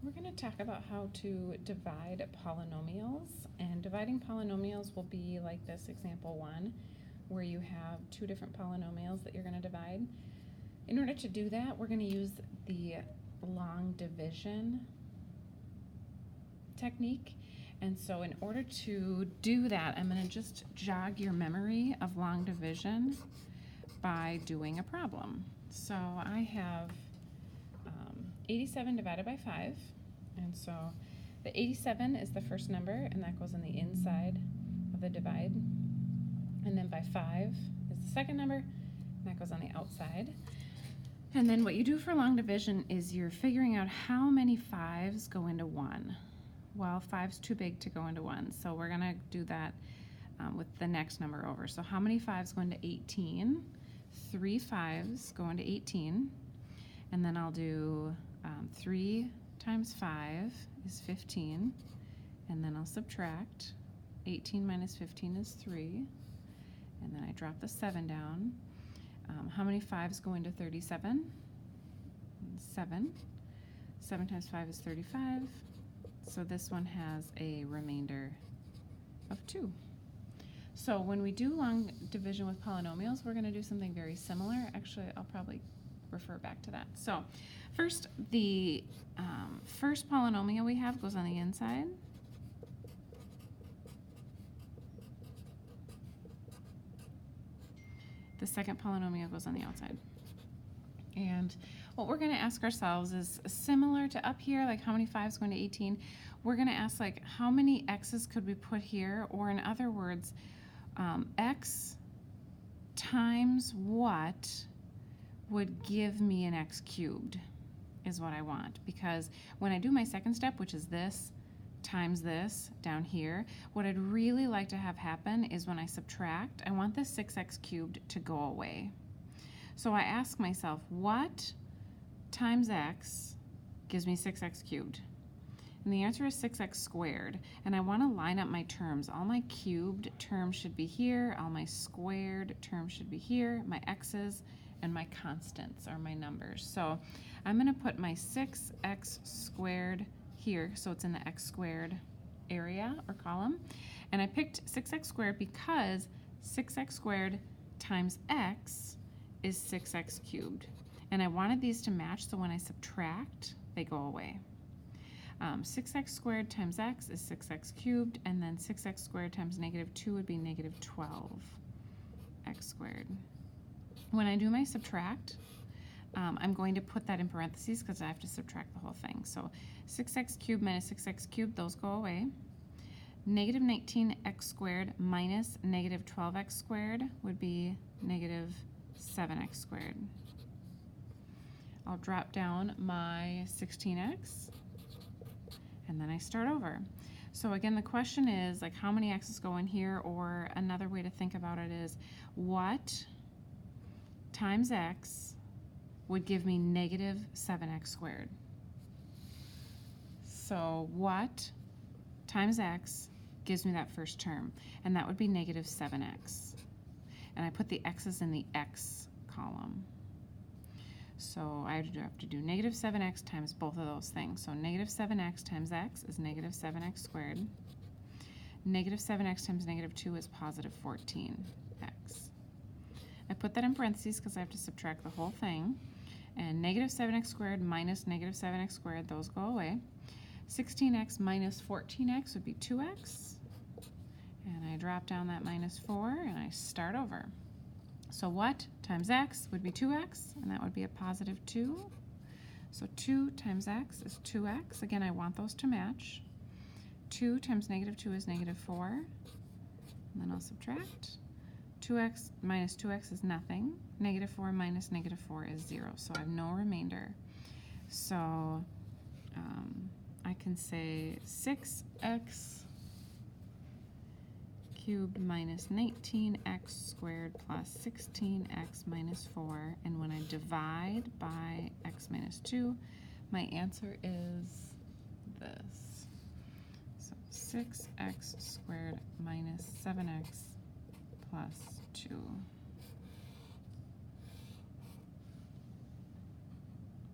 We're going to talk about how to divide polynomials, and dividing polynomials will be like this example 1, where you have two different polynomials that you're going to divide. In order to do that, we're going to use the long division technique. And so in order to do that, I'm going to just jog your memory of long division by doing a problem. So I have 87 divided by 5, and so the 87 is the first number, and that goes on the inside of the divide, and then by 5 is the second number, and that goes on the outside. And then what you do for long division is you're figuring out how many 5s go into 1. Well, 5's too big to go into 1, so we're going to do that with the next number over. So how many 5s go into 18? 3 5s go into 18, and then I'll do 3 times 5 is 15, and then I'll subtract. 18 minus 15 is 3, and then I drop the 7 down. How many 5s go into 37? 7. 7 times 5 is 35, so this one has a remainder of 2. So when we do long division with polynomials, we're going to do something very similar. Actually, I'll probably refer back to that. So first, the first polynomial we have goes on the inside. The second polynomial goes on the outside. And what we're going to ask ourselves is similar to up here, like how many 5s go into 18. We're going to ask, like, how many x's could we put here? Or in other words, x times what would give me an x cubed is what I want. Because when I do my second step, which is this times this down here, what I'd really like to have happen is when I subtract, I want this 6x cubed to go away. So I ask myself, what times x gives me 6x cubed? And the answer is 6x squared. And I want to line up my terms. All my cubed terms should be here. All my squared terms should be here. My x's and my constants are my numbers. So I'm going to put my 6x squared here, so it's in the x squared area or column. And I picked 6x squared because 6x squared times x is 6x cubed. And I wanted these to match, so when I subtract, they go away. 6x squared times x is 6x cubed, and then 6x squared times -2 would be -12x squared. When I do my subtract, I'm going to put that in parentheses because I have to subtract the whole thing. So 6x cubed minus 6x cubed, those go away. -19x squared minus -12x squared would be -7x squared. I'll drop down my 16x, and then I start over. So again, the question is, like, how many x's go in here? Or another way to think about it is, what times x would give me -7x squared? So what times x gives me that first term? And that would be -7x. And I put the x's in the x column. So I have to do -7x times both of those things. So -7x times x is -7x squared. -7x times -2 is +14x. I put that in parentheses because I have to subtract the whole thing. And -7x squared minus -7x squared, those go away. 16x minus 14x would be 2x. And I drop down that -4 and I start over. So what times x would be 2x, and that would be a +2. So 2 times x is 2x. Again, I want those to match. 2 times -2 is -4. And then I'll subtract. 2x minus 2x is nothing. -4 minus -4 is 0. So I have no remainder. So I can say 6x cubed minus 19x squared plus 16x minus 4. And when I divide by x minus 2, my answer is this. So 6x squared minus 7x plus 2.